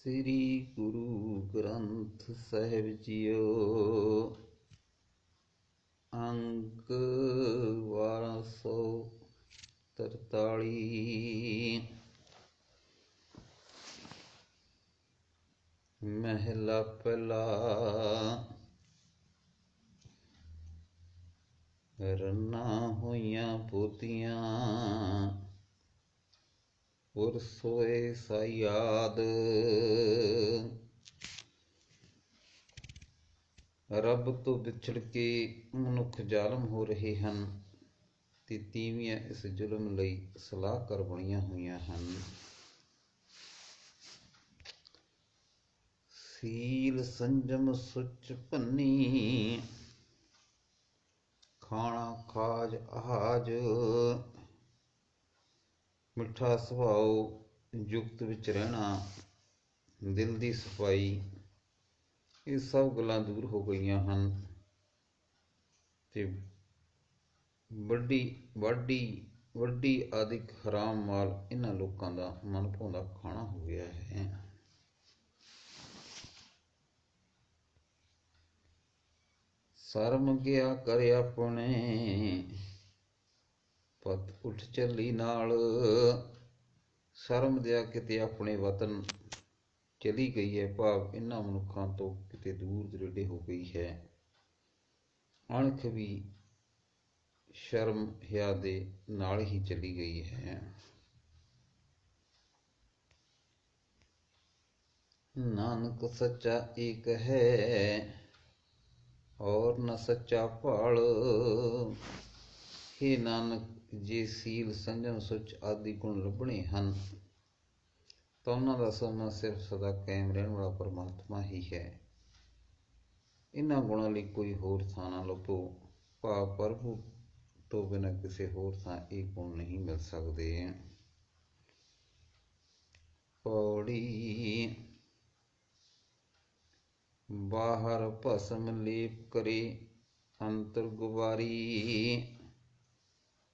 ਸ੍ਰੀ Guru Granth Sahib JIO. ਅੰਕ 1243। ਮਹਿਲਾ ਪਹਿਲਾ। ਰੰਨਾਂ ਹੋਈਆਂ ਪੋਤੀਆਂ ਪੁਰ ਸੋਏ ਸਾਯਾਦ। ਰੱਬ ਤੋਂ ਵਿਛੜ ਕੇ ਮਨੁੱਖ ਜ਼ਾਲਮ ਹੋ ਰਹੇ ਹਨ ਤੇ ਤੀਵੀਆਂ ਇਸ ਜ਼ੁਲਮ ਲਈ ਸਲਾਹਕਾਰ ਬਣੀਆਂ ਹੋਈਆਂ ਹਨ। ਸੀਲ ਸੰਜਮ ਸੁਚ ਭੰਨੀ ਖਾਣਾ ਖਾਜ ਆਹਾਜ। ਮਿੱਠਾ ਸੁਭਾਅ ਯੁਕਤ ਵਿੱਚ ਰਹਿਣਾ, ਦਿਲ ਦੀ ਸਫਾਈ, ਇਹ ਸਭ ਗੱਲਾਂ ਦੂਰ ਹੋ ਗਈਆਂ ਹਨ ਤੇ ਵੱਡੀ ਆਦਿਕ ਹਰਾਮ ਮਾਲ ਇਹਨਾਂ ਲੋਕਾਂ ਦਾ ਮਨ ਭਾਉਂਦਾ ਖਾਣਾ ਹੋ ਗਿਆ ਹੈ। ਸ਼ਰਮ ਗਿਆ ਕਰ ਆਪਣੇ ਪਤ ਉੱਠ ਚੱਲੀ ਨਾਲ। ਸ਼ਰਮ ਦਿਆ ਕਿਤੇ ਆਪਣੇ ਵਤਨ ਚਲੀ ਗਈ ਹੈ, ਭਾਵ ਇਹਨਾਂ ਮਨੁੱਖਾਂ ਤੋਂ ਕਿਤੇ ਦੂਰ ਦਰੇਡੇ ਹੋ ਗਈ ਹੈ। ਅਣਖ ਵੀ ਸ਼ਰਮ ਹਿਆ ਦੇ ਨਾਲ ਹੀ ਚਲੀ ਗਈ ਹੈ। ਨਾਨਕ ਸੱਚਾ ਏਕ ਹੈ ਔਰ ਨ ਸੱਚਾ ਭਾਲ। ਹੇ ਨਾਨਕ, ਜੇ ਸੀਲ ਸੰਜਮ ਸੁਚ ਆਦਿ ਗੁਣ ਲੱਭਣੇ ਹਨ ਤਾਂ ਉਹਨਾਂ ਦਾ ਸੋਮਾ ਸਿਰਫ ਸਦਾ ਕਾਇਮ ਰਹਿਣ ਵਾਲਾ ਪਰਮਾਤਮਾ ਹੀ ਹੈ। ਇਹਨਾਂ ਗੁਣਾਂ ਲਈ ਕੋਈ ਹੋਰ ਥਾਂ ਨਾ ਲੱਭੋ, ਭਾਵ ਪ੍ਰਭੂ ਤੋਂ ਬਿਨਾਂ ਕਿਸੇ ਹੋਰ ਥਾਂ ਇਹ ਗੁਣ ਨਹੀਂ ਮਿਲ ਸਕਦੇ। ਪੌੜੀ। ਬਾਹਰ ਭਸਮ ਲੇਪ ਕਰੇ ਅੰਤਰ ਗੁਬਾਰੀ।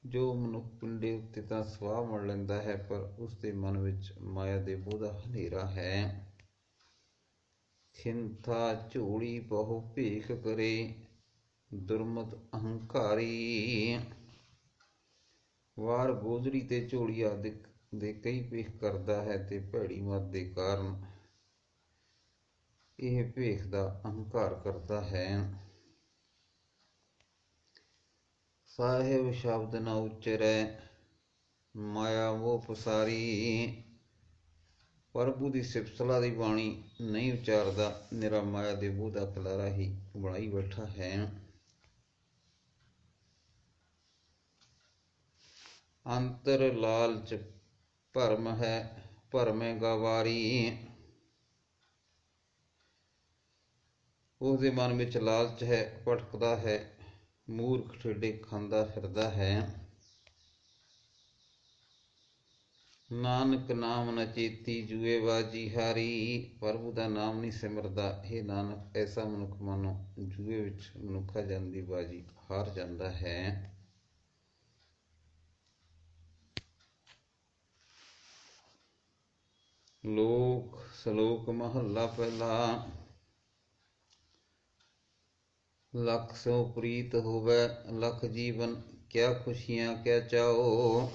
ਜੋ ਮਨੁੱਖ ਪਿੰਡੇ ਉੱਤੇ ਤਾਂ ਸਵਾਹ ਮੜ ਲੈਂਦਾ ਹੈ, ਪਰ ਉਸਦੇ ਮਨ ਵਿੱਚ ਮਾਇਆ ਦੇ ਮੋਹ ਦਾ ਹਨੇਰਾ ਹੈ। ਖਿੰਥਾ ਝੋਲੀ ਬਹੁ ਭੇਖ ਕਰੇ ਦੁਰਮਤ ਅਹੰਕਾਰੀ। ਵਾਰ ਗੋਦੜੀ ਤੇ ਝੋਲੀ ਆਦਿਕ ਦੇ ਕਈ ਭੇਖ ਕਰਦਾ ਹੈ ਤੇ ਭੈੜੀ ਮਤ ਦੇ ਕਾਰਨ ਇਹ ਭੇਖ ਦਾ ਅਹੰਕਾਰ ਕਰਦਾ ਹੈ। ਸਾਹਿਬ ਸ਼ਬਦ ਨਾ ਉਚਰੈ ਮਾਇਆ ਮੋਹ ਪਸਾਰੀ। ਪ੍ਰਭੂ ਦੀ ਸਿਫਤ ਸਲਾਹ ਦੀ ਬਾਣੀ ਨਹੀਂ ਉਚਾਰਦਾ, ਨਿਰਾ ਮਾਇਆ ਦੇ ਮੋਹ ਦਾ ਖਿਲਾਰਾ ਹੀ ਬਣਾਈ ਬੈਠਾ ਹੈ। ਅੰਤਰ ਲਾਲਚ ਭਰਮ ਹੈ ਭਰਮੈ ਗਵਾਰੀ। ਉਸਦੇ ਮਨ ਵਿੱਚ ਲਾਲਚ ਹੈ, ਭਟਕਦਾ ਹੈ, ਮੂਰਖ ਠੇਡੇ ਖਾਂਦਾ ਫਿਰਦਾ ਹੈ। ਨਾਨਕ ਨਾਮ ਨ ਚੇਤੀ ਜੂਏ ਬਾਜੀ ਹਾਰੀ। ਪ੍ਰਭੂ ਦਾ ਨਾਮ ਨਹੀਂ ਸਿਮਰਦਾ। ਹੇ ਨਾਨਕ, ਐਸਾ ਮਨੁੱਖ ਮਾਨੋ ਜੂਏ ਵਿੱਚ ਮਨੁੱਖਾ ਜਨ ਦੀ ਬਾਜੀ ਹਾਰ ਜਾਂਦਾ ਹੈ। ਲੋਕ ਸਲੋਕ ਮਹੱਲਾ ਪਹਿਲਾ। ਲੱਖ ਸਿਉ ਪ੍ਰੀਤ ਹੋਵੈ ਲੱਖ ਜੀਵਨ, ਕਿਆ ਖੁਸ਼ੀਆਂ ਕਿਆ ਚਾਓ।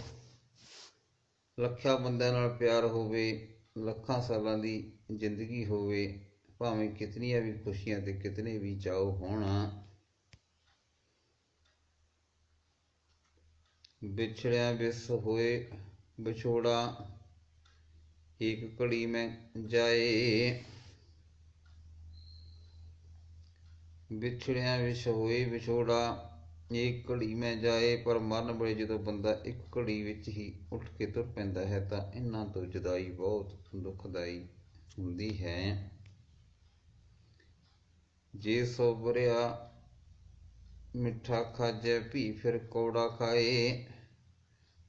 ਲੱਖਾਂ ਬੰਦਿਆਂ ਨਾਲ ਪਿਆਰ ਹੋਵੇ, ਲੱਖਾਂ ਸਾਲਾਂ ਦੀ ਜ਼ਿੰਦਗੀ ਹੋਵੇ, ਭਾਵੇਂ ਕਿਤਨੀਆਂ ਵੀ ਖੁਸ਼ੀਆਂ ਤੇ ਕਿਤਨੇ ਵੀ ਚਾਓ ਹੋਣ। ਵਿਛੜਿਆ ਵਿਸ ਹੋਏ ਵਿਛੋੜਾ ਏਕ ਘੜੀ ਮੈਂ ਜਾਏ। ਵਿਛੜਿਆ ਵਿਛ ਹੋਏ ਵਿਛੋੜਾ ਏਕ ਘੜੀ ਮੈਂ ਜਾਏ। ਪਰ ਮਰਨ ਵੇਲੇ ਜਦੋਂ ਬੰਦਾ ਇੱਕ ਘੜੀ ਵਿੱਚ ਹੀ ਉੱਠ ਕੇ ਤੁਰ ਪੈਂਦਾ ਹੈ ਤਾਂ ਇਹਨਾਂ ਤੋਂ ਜੁਦਾਈ ਬਹੁਤ ਦੁਖਦਾਈ ਹੁੰਦੀ ਹੈ। ਜੇ ਸੋਬਰਿਆ ਮਿੱਠਾ ਖਾਜੈ ਭੀ ਫਿਰ ਕੌੜਾ ਖਾਏ।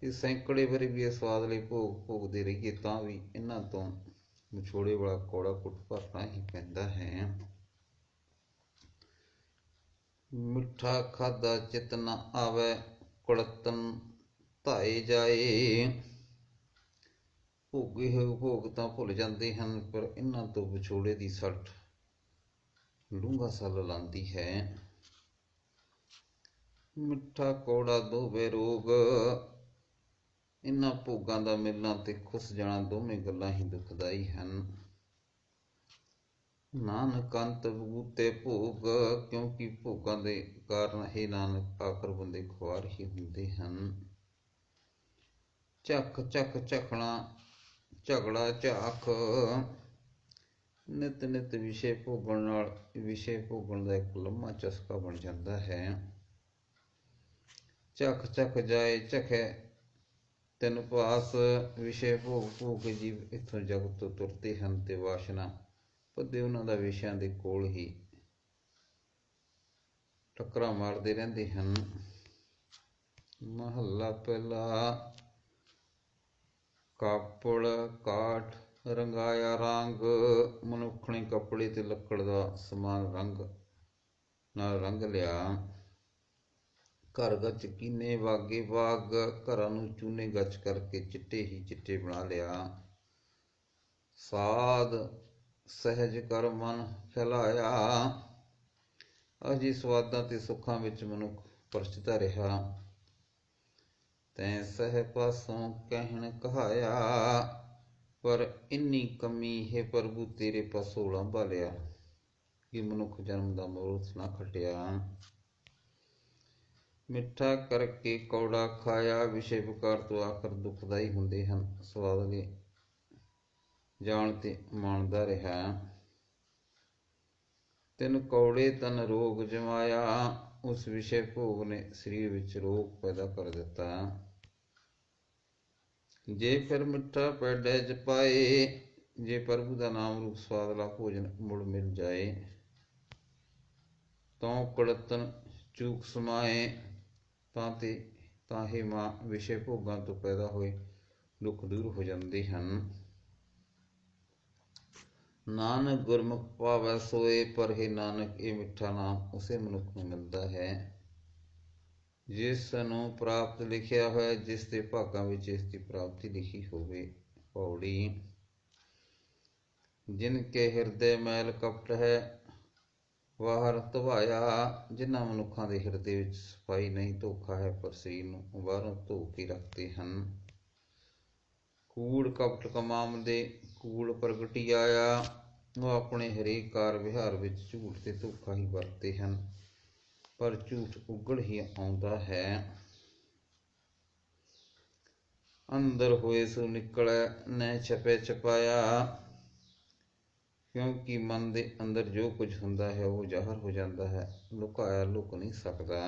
ਇਹ ਸੈਂਕੜੇ ਵਾਰੀ ਵੀ ਇਹ ਸਵਾਦ ਲਈ ਭੋਗਦੇ ਰਹੀਏ ਤਾਂ ਵੀ ਇਹਨਾਂ ਤੋਂ ਵਿਛੋੜੇ ਵਾਲਾ ਕੌੜਾ ਘੁੱਟ ਭਰਨਾ ਹੀ ਪੈਂਦਾ ਹੈ। ਮਿੱਠਾ ਖਾਧਾ ਚਿਤ ਨ ਆਵੈ ਕੁੜੱਤਨ ਧਾਏ ਜਾਏ। ਭੋਗੇ ਹੋਏ ਭੋਗ ਤਾਂ ਭੁੱਲ ਜਾਂਦੇ ਹਨ, ਪਰ ਇਹਨਾਂ ਤੋਂ ਵਿਛੋੜੇ ਦੀ ਸੱਟ ਡੂੰਘਾ ਸੱਲ ਲਾਂਦੀ ਹੈ। ਮਿੱਠਾ ਕੌੜਾ ਦੋਵੇਂ ਰੋਗ, ਇਹਨਾਂ ਭੋਗਾਂ ਦਾ ਮਿਲਣਾ ਤੇ ਖੁੱਸ ਜਾਣਾ ਦੋਵੇਂ ਗੱਲਾਂ ਹੀ ਦੁਖਦਾਈ ਹਨ। ਨਾਨਕ ਅੰਤ ਬਗੂਤੇ ਭੋਗ, ਕਿਉਂਕਿ ਭੋਗਾਂ ਦੇ ਕਾਰਨ ਇਹ ਨਾਨਕ ਆਖਰ ਬੰਦੇ ਖੁਆਰ ਹੀ ਹੁੰਦੇ ਹਨ। ਝੱਖ ਝੱਖ ਝਖਣਾ ਝਗੜਾ ਝਾਖ, ਨਿਤ ਨਿਤ ਵਿਸ਼ੇ ਭੋਗਣ ਨਾਲ ਵਿਸ਼ੇ ਭੋਗਣ ਦਾ ਇੱਕ ਲੰਮਾ ਚਸਕਾ ਬਣ ਜਾਂਦਾ ਹੈ। ਝੱਖ ਝੱਖ ਜਾਏ ਝਖੇ ਤਿੰਨ ਭਾਸ, ਵਿਸ਼ੇ ਭੋਗ ਭੋਗ ਕੇ ਜੀਵ ਇੱਥੋਂ ਜਗਤ ਤੋਂ ਤੁਰਦੇ ਹਨ ਤੇ ਵਾਸ਼ਨਾ ਪੱਦੇ ਉਹਨਾਂ ਦਾ ਵਿਸ਼ਿਆਂ ਦੇ ਕੋਲ ਹੀ ਟੱਕਰਾਂ ਮਾਰਦੇ ਰਹਿੰਦੇ ਹਨ। ਮਹੱਲਾ ਪਹਿਲਾ। ਕਾਪੜ ਕਾਠ ਰੰਗਾਇਆ ਰੰਗ, ਮਨੁੱਖਣੇ ਕੱਪੜੇ ਤੇ ਲੱਕੜ ਦਾ ਸਮਾਨ ਰੰਗ ਨਾਲ ਰੰਗ ਲਿਆ। ਘਰ ਗੱਚ ਕੀਨੇ ਵਾਗੇ ਬਾਗ, ਘਰਾਂ ਨੂੰ ਚੂਨੇ ਗੱਚ ਕਰਕੇ ਚਿੱਟੇ ਹੀ ਚਿੱਟੇ ਬਣਾ ਲਿਆ। ਸਾਧ ਸਹਿਜ ਕਰ ਮਨ ਫੈਲਾਇਆ, ਅਜੇ ਸਵਾਦਾਂ ਤੇ ਸੁੱਖਾਂ ਵਿੱਚ ਮਨੁੱਖ ਪਰਚਦਾ ਰਿਹਾ। ਤੈਂ ਸਹਿ ਪਾਸੋਂ ਕਹਿਣ ਕਹਾਇਆ, ਪਰ ਇੰਨੀ ਕਮੀ ਹੈ ਪ੍ਰਭੂ ਤੇਰੇ ਪਾਸੋਂ ਉਲਾਂਭਾ ਲਿਆ, ਕਿ ਮਨੁੱਖ ਜਨਮ ਦਾ ਮੂਰਤ ਨਾ ਖਟਿਆ। ਮਿੱਠਾ ਕਰਕੇ ਕੌੜਾ ਖਾਇਆ, ਵਿਸ਼ੇ ਵਿਕਾਰ ਤੋਂ ਆਖਰ ਦੁਖਦਾਈ ਹੁੰਦੇ ਹਨ। ਸਵਾਦਲੇ ਜਾਣ ਤੇ ਮਾਣਦਾ ਰਿਹਾ। ਤਿੰਨ ਕੌੜੇ ਤਨ ਰੋਗ ਜਮਾਇਆ, ਉਸ ਵਿਸ਼ੇ ਭੋਗ ਨੇ ਸਰੀਰ ਵਿੱਚ ਰੋਗ ਪੈਦਾ ਕਰ ਦਿੱਤਾ। ਜੇ ਫਿਰ ਮਿੱਠਾ ਪੈਡਾ ਜਪਾਏ, ਜੇ ਪ੍ਰਭੂ ਦਾ ਨਾਮ ਰੂਪ ਸਵਾਦਲਾ ਭੋਜਨ ਮੁੜ ਮਿਲ ਜਾਏ। ਤੌ ਕੜਤਨ ਚੂਕ ਸਮਾਏ, ਤਾਂ ਹੀ ਮਾਂ ਵਿਸ਼ੇ ਭੋਗਾਂ ਤੋਂ ਪੈਦਾ ਹੋਏ ਦੁੱਖ ਦੂਰ ਹੋ ਜਾਂਦੇ ਹਨ। ਨਾਨਕ ਗੁਰਮੁਖ ਪਾਵੈ ਸੋਏ, ਪਰ ਹੇ ਨਾਨਕ ਇਹ ਮਿੱਠਾ ਨਾਮ ਉਸੇ ਮਨੁੱਖ ਨੂੰ ਮਿਲਦਾ ਹੈ ਜਿਸ ਨੂੰ ਪ੍ਰਾਪਤ ਲਿਖਿਆ ਹੋਇਆ, ਜਿਸ ਦੇ ਭਾਗਾਂ ਵਿੱਚ ਇਸ ਦੀ ਪ੍ਰਾਪਤੀ ਲਿਖੀ ਹੋਵੇ। ਪੌੜੀ। ਜਿਨ ਕੇ ਹਿਰਦੇ ਮੈਲ ਕਪਟ ਹੈ, ਬਾਹਰ ਧਵਾਇਆ, ਜਿਨ੍ਹਾਂ ਮਨੁੱਖਾਂ ਦੇ ਹਿਰਦੇ ਵਿੱਚ ਸਫਾਈ ਨਹੀਂ ਧੋਖਾ ਹੈ, ਪਰ ਸਰੀਰ ਨੂੰ ਬਾਹਰੋਂ ਧੋ ਕੇ ਰੱਖਦੇ ਹਨ। ਕੂੜ ਕਪਟ ਕਮਾਉਂਦੇ ਕੂੜ ਪ੍ਰਗਟੀ ਆਇਆ, ਉਹ ਆਪਣੇ ਹਰੇਕ ਕਾਰ ਵਿਹਾਰ ਵਿੱਚ ਝੂਠ ਤੇ ਧੋਖਾ ਹੀ ਵਰਤਦੇ ਹਨ, ਪਰ ਝੂਠ ਉਗੜ ਹੀ ਆਉਂਦਾ ਹੈ। ਅੰਦਰ ਹੋਏ ਸੋ ਨਿਕਲੈ, ਨਹਿ ਛਪੈ ਛਪਾਇਆ, ਕਿਉਂਕਿ ਮਨ ਦੇ ਅੰਦਰ ਜੋ ਕੁਝ ਹੁੰਦਾ ਹੈ ਉਹ ਜ਼ਾਹਰ ਹੋ ਜਾਂਦਾ ਹੈ, ਲੁਕਾਇਆ ਲੁਕ ਨਹੀਂ ਸਕਦਾ।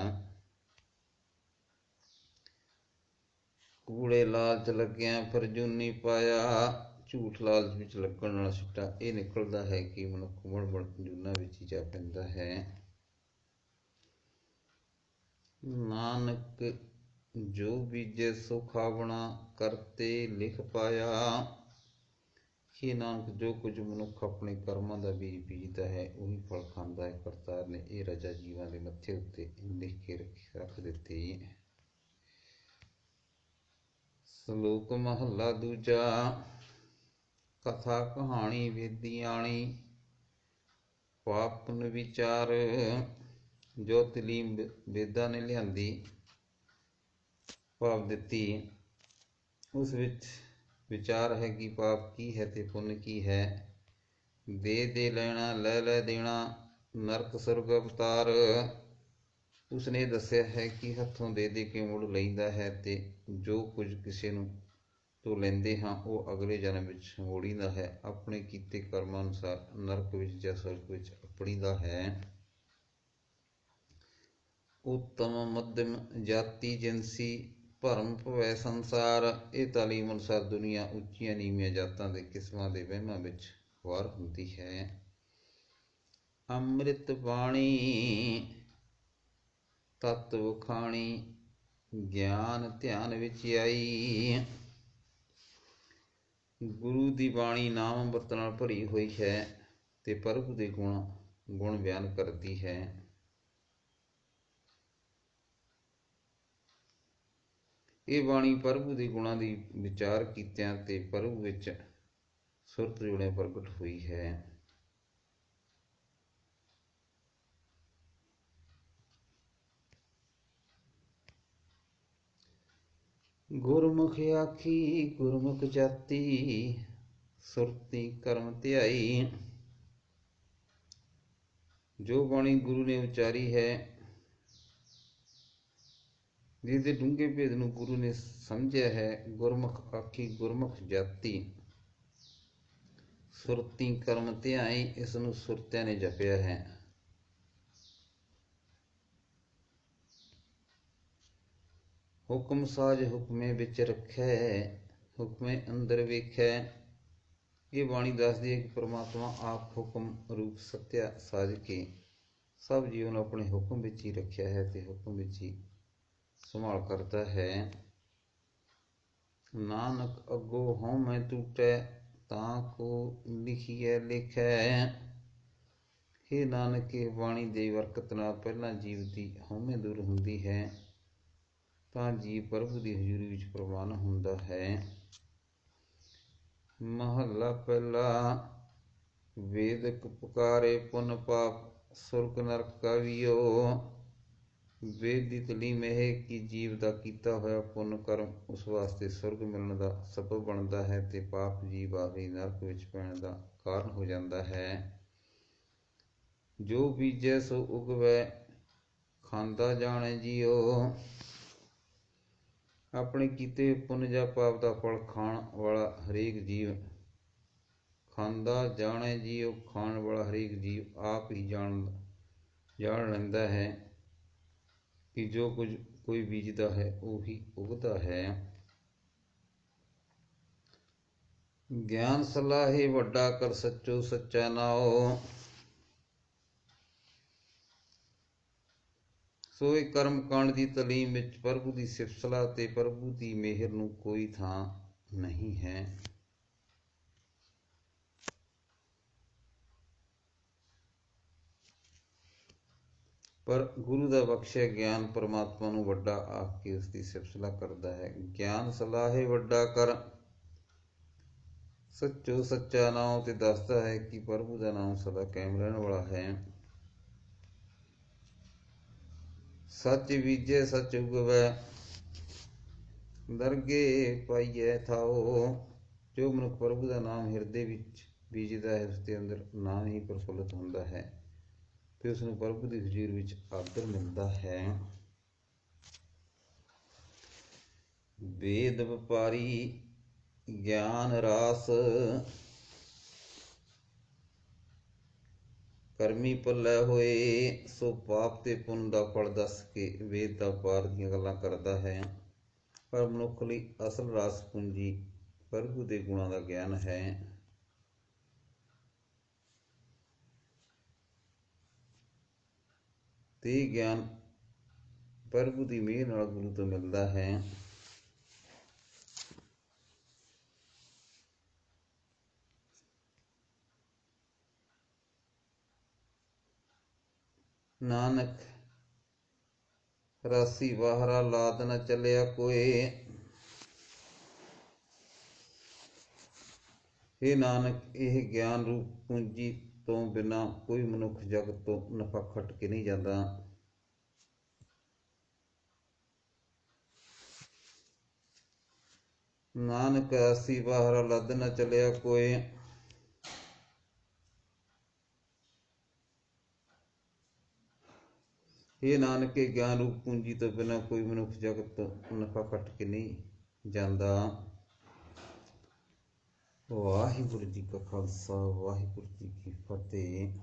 ਕੂੜੇ ਲਾਲਚ ਲੱਗਿਆ ਫਰਜੂਨੀ ਪਾਇਆ, ਝੂਠ ਲਾਲਚ ਵਿੱਚ ਲੱਗਣ ਨਾਲ ਸਿੱਟਾ ਇਹ ਨਿਕਲਦਾ ਹੈ ਕਿ ਮਨੁੱਖ ਮੁੜ ਮੁੜ ਜੂਨਾਂ ਵਿੱਚ ਹੀ ਜਾ ਪੈਂਦਾ ਹੈ। ਨਾਨਕ ਜੋ ਬੀਜੇ ਸੋ ਖਾਵਣਾ, ਕਰਤੇ ਲਿਖ ਪਾਇਆ। ਇਹ ਨਾਨਕ ਜੋ ਕੁਝ ਮਨੁੱਖ ਆਪਣੇ ਕਰਮਾਂ ਦਾ ਬੀਜ ਬੀਜਦਾ ਹੈ ਉਹੀ ਫਲ ਖਾਂਦਾ ਹੈ। ਕਰਤਾਰ ਨੇ ਇਹ ਰਜਾ ਜੀਵਾਂ ਦੇ ਮੱਥੇ ਉੱਤੇ ਲਿਖ ਕੇ ਰੱਖ ਦਿੱਤੀ। ਸ਼ਲੋਕ ਮਹੱਲਾ ਦੂਜਾ। ਕਥਾ ਕਹਾਣੀ ਵੇਦੀਆਣੀ, ਪਾਪ ਪੁੰਨ ਵਿਚਾਰ, ਜੋ ਤਲੀਮ ਵੇਦਾਂ ਨੇ ਲਿਆਂਦੀ ਭਾਵ ਦਿੱਤੀ, ਉਸ ਵਿੱਚ ਵਿਚਾਰ ਹੈ ਕਿ ਪਾਪ ਕੀ ਹੈ ਤੇ ਪੁੰਨ ਕੀ ਹੈ। ਦੇ ਲੈਣਾ ਲੈ ਲੈ ਦੇਣਾ, ਨਰਕ ਸੁਰਗ ਅਵਤਾਰ। ਉਸਨੇ ਦੱਸਿਆ ਹੈ ਕਿ ਹੱਥੋਂ ਦੇ ਕੇ ਮੁੜ ਲਈਦਾ ਹੈ ਤੇ ਜੋ ਕੁਝ ਕਿਸੇ ਨੂੰ ਤੋਂ ਲੈਂਦੇ ਹਾਂ ਉਹ ਅਗਲੇ ਜਨਮ ਵਿੱਚ ਮੋੜੀਦਾ ਹੈ। ਆਪਣੇ ਕੀਤੇ ਕਰਮਾਂ ਅਨੁਸਾਰ ਨਰਕ ਵਿੱਚ ਜਾਂ ਸੁਰਗ ਵਿੱਚ ਆਪਣੀਦਾ ਹੈ। ਉੱਤਮ ਮੱਧਮ ਜਾਤੀ ਜਿਨਸੀ, ਭਰਮ ਭਵੈ ਸੰਸਾਰ। ਇਹ ਤਾਲੀਮ ਅਨੁਸਾਰ ਦੁਨੀਆ ਉੱਚੀਆਂ ਨੀਵੀਆਂ ਜਾਤਾਂ ਦੇ ਕਿਸਮਾਂ ਦੇ ਵਹਿਮਾਂ ਵਿੱਚ ਖੁਆਰ ਹੁੰਦੀ ਹੈ। ਅੰਮ੍ਰਿਤ ਬਾਣੀ ਤਤ ਵਖਾਣੀ, ਗਿਆਨ ਧਿਆਨ ਵਿੱਚ ਆਈ। ਗੁਰੂ ਦੀ ਬਾਣੀ ਨਾਮ ਅੰਮ੍ਰਿਤ ਨਾਲ ਭਰੀ ਹੋਈ ਹੈ ਤੇ ਪ੍ਰਭੂ ਦੇ ਗੁਣ ਬਿਆਨ ਕਰਦੀ ਹੈ। ਇਹ ਬਾਣੀ ਪ੍ਰਭੂ ਦੇ ਗੁਣਾਂ ਦੀ ਵਿਚਾਰ ਕੀਤਿਆਂ ਤੇ ਪ੍ਰਭੂ ਵਿੱਚ ਸੁਰਤ ਜੁੜਿਆਂ ਪ੍ਰਗਟ ਹੋਈ ਹੈ। ਗੁਰਮੁਖ ਆਖੀ ਗੁਰਮੁਖ ਜਾਤੀ, ਸੁਰਤੀ ਕਰਮ ਧਿਆਈ। ਜੋ ਬਾਣੀ ਗੁਰੂ ਨੇ ਉਚਾਰੀ ਹੈ, ਜਿਹਦੇ ਡੂੰਘੇ ਭੇਦ ਨੂੰ ਗੁਰੂ ਨੇ ਸਮਝਿਆ ਹੈ, ਗੁਰਮੁਖ ਆਖੀ ਗੁਰਮੁਖ ਜਾਤੀ, ਸੁਰਤੀ ਕਰਮ ਧਿਆਈ, ਇਸ ਨੂੰ ਸੁਰਤਿਆਂ ਨੇ ਜਪਿਆ ਹੈ। ਹੁਕਮ ਸਾਜ ਹੁਕਮੇ ਵਿੱਚ ਰੱਖੈ, ਹੁਕਮੇ ਅੰਦਰ ਵੇਖੈ। ਇਹ ਬਾਣੀ ਦੱਸਦੀ ਹੈ ਕਿ ਪਰਮਾਤਮਾ ਆਪ ਹੁਕਮ ਰੂਪ ਸੱਤਿਆ ਸਾਜ ਕੇ ਸਭ ਜੀਵਨ ਆਪਣੇ ਹੁਕਮ ਵਿੱਚ ਹੀ ਰੱਖਿਆ ਹੈ ਤੇ ਹੁਕਮ ਵਿੱਚ ਹੀ ਸੰਭਾਲ ਕਰਦਾ ਹੈ। ਨਾਨਕ ਅੱਗੋ ਹਉਮੈ ਟੂਟੈ, ਤਾਂ ਕੋ ਲਿਖੀਐ ਲਿਖੈ। ਇਹ ਨਾਨਕ, ਇਹ ਬਾਣੀ ਦੇ ਬਰਕਤ ਨਾਲ ਪਹਿਲਾਂ ਜੀਵ ਦੀ ਹਉਮੈ ਦੂਰ ਹੁੰਦੀ ਹੈ, ਤਾਂ ਜੀਵ ਪ੍ਰਭੂ ਦੀ ਹਜ਼ੂਰੀ ਵਿੱਚ ਪ੍ਰਵਾਨ ਹੁੰਦਾ ਹੈ। ਮਹੱਲਾ ਪਹਿਲਾ। ਵੇਦਕ ਪੁਕਾਰੇ ਪੁੰਨ ਪਾਪ, ਸੁਰਗ ਨਰਕ ਕਾਵਿਓ। ਵੇਦ ਦੀ ਤਾਲੀਮ ਇਹ ਕਿ ਜੀਵ ਦਾ ਕੀਤਾ ਹੋਇਆ ਪੁੰਨ ਕਰਮ ਉਸ ਵਾਸਤੇ ਸੁਰਗ ਮਿਲਣ ਦਾ ਸਬਬ ਬਣਦਾ ਹੈ ਤੇ ਪਾਪ ਜੀਵ ਆਖਰੀ ਨਰਕ ਵਿੱਚ ਪੈਣ ਦਾ ਕਾਰਨ ਹੋ ਜਾਂਦਾ ਹੈ। ਜੋ ਬੀਜੈ ਸੋ ਉਗਵੈ, ਖਾਂਦਾ ਜਾਣੈ ਜੀਓ। ਆਪਣੇ ਕੀਤੇ ਪੁੰਨ ਜਾਂ ਪਾਪ ਦਾ ਫਲ ਖਾਣ ਵਾਲਾ ਹਰੇਕ ਜੀਵ, ਖਾਂਦਾ ਜਾਣੈ ਜੀਓ, ਖਾਣ ਵਾਲਾ ਹਰੇਕ ਜੀਵ ਆਪ ਹੀ ਜਾਣ ਲੈਂਦਾ ਹੈ ਕਿ ਜੋ ਕੁਝ ਕੋਈ ਬੀਜਦਾ ਹੈ ਉਹੀ ਉਗਦਾ ਹੈ। ਗਿਆਨ ਸਲਾਹੇ ਵੱਡਾ ਕਰ, ਸੱਚੋ ਸੱਚਾ ਨਾਉ। ਸੋ ਇਹ ਕਰਮ ਕਾਂਡ ਦੀ ਤਾਲੀਮ ਵਿੱਚ ਪ੍ਰਭੂ ਦੀ ਸਿਫਤ ਸਲਾਹ ਤੇ ਪ੍ਰਭੂ ਦੀ ਮਿਹਰ ਨੂੰ ਕੋਈ ਥਾਂ ਨਹੀਂ ਹੈ। ਪਰ ਗੁਰੂ ਦਾ ਬਖਸ਼ਿਆ ਗਿਆਨ ਪਰਮਾਤਮਾ ਨੂੰ ਵੱਡਾ ਆਖ ਕੇ ਉਸ ਦੀ ਸਿਫਤ ਸਲਾਹ ਕਰਦਾ ਹੈ। ਗਿਆਨ ਸਲਾਹੇ ਵੱਡਾ ਕਰ, ਸੱਚੋ ਸੱਚਾ ਨਾਉ, ਤੇ ਦੱਸਦਾ ਹੈ ਕਿ ਪ੍ਰਭੂ ਦਾ ਨਾਮ ਸਦਾ ਕਾਇਮ ਰਹਿਣ ਵਾਲਾ ਹੈ। ਸੱਚ ਬੀਜੈ ਸੱਚ ਉਗਵੈ, ਦਰਗੇ ਪਾਈਐ ਥਾਉ। ਜੋ ਮਨੁੱਖ ਪ੍ਰਭੂ ਦਾ ਨਾਮ ਹਿਰਦੇ ਵਿੱਚ ਬੀਜਦਾ ਹੈ, ਉਸਦੇ ਅੰਦਰ ਨਾਮ ਹੀ ਪ੍ਰਫੁੱਲਤ ਹੁੰਦਾ ਹੈ ਤੇ ਉਸਨੂੰ ਪ੍ਰਭੂ ਦੀ ਹਜ਼ੂਰ ਵਿੱਚ ਆਦਰ ਮਿਲਦਾ ਹੈ। ਵੇਦ ਵਪਾਰੀ ਗਿਆਨ ਰਾਸ, ਕਰਮੀ ਪੱਲੇ ਹੋਏ। ਸੋ ਪਾਪ ਤੇ ਪੁੰਨ ਦਾ ਫਲ ਦੱਸ ਕੇ ਵੇਦ ਦਾ ਵਪਾਰ ਦੀਆਂ ਗੱਲਾਂ ਕਰਦਾ ਹੈ, ਪਰ ਮਨੁੱਖ ਲਈ ਅਸਲ ਰਾਸ ਪੂੰਜੀ ਪ੍ਰਭੂ ਦੇ ਗੁਣਾਂ ਦਾ ਗਿਆਨ ਹੈ। ਤੇ ਇਹ ਗਿਆਨ ਪ੍ਰਭੂ ਦੀ ਮਿਹਰ ਨਾਲ ਗੁਰੂ ਤੋਂ ਮਿਲਦਾ ਹੈ। ਨਾਨਕ ਰਾਸੀ ਬਾਹਰਾ ਲਾਦ ਨ ਚੱਲਿਆ ਕੋਏ। ਇਹ ਨਾਨਕ, ਇਹ ਗਿਆਨ ਰੂਪ ਪੂੰਜੀ ਤੋਂ ਬਿਨਾਂ ਕੋਈ ਮਨੁੱਖ ਜਗਤ ਤੋਂ ਨਫਾ ਖੱਟ ਕੇ ਨਹੀਂ ਜਾਂਦਾ। ਨਾਨਕ ਰਾਸੀ ਬਾਹਰਾ ਲੱਦ ਨ ਚੱਲਿਆ ਕੋਏ। ਇਹ ਨਾਨਕ, ਇਹ ਗਿਆਨ ਰੂਪ ਪੂੰਜੀ ਤੋਂ ਬਿਨਾਂ ਕੋਈ ਮਨੁੱਖ ਜਗਤ ਤੋਂ ਨਫਾ ਖੱਟ ਕੇ ਨਹੀਂ ਜਾਂਦਾ। ਵਾਹਿਗੁਰੂ ਜੀ ਕਾ ਖਾਲਸਾ, ਵਾਹਿਗੁਰੂ ਜੀ ਕੀ ਫਤਿਹ।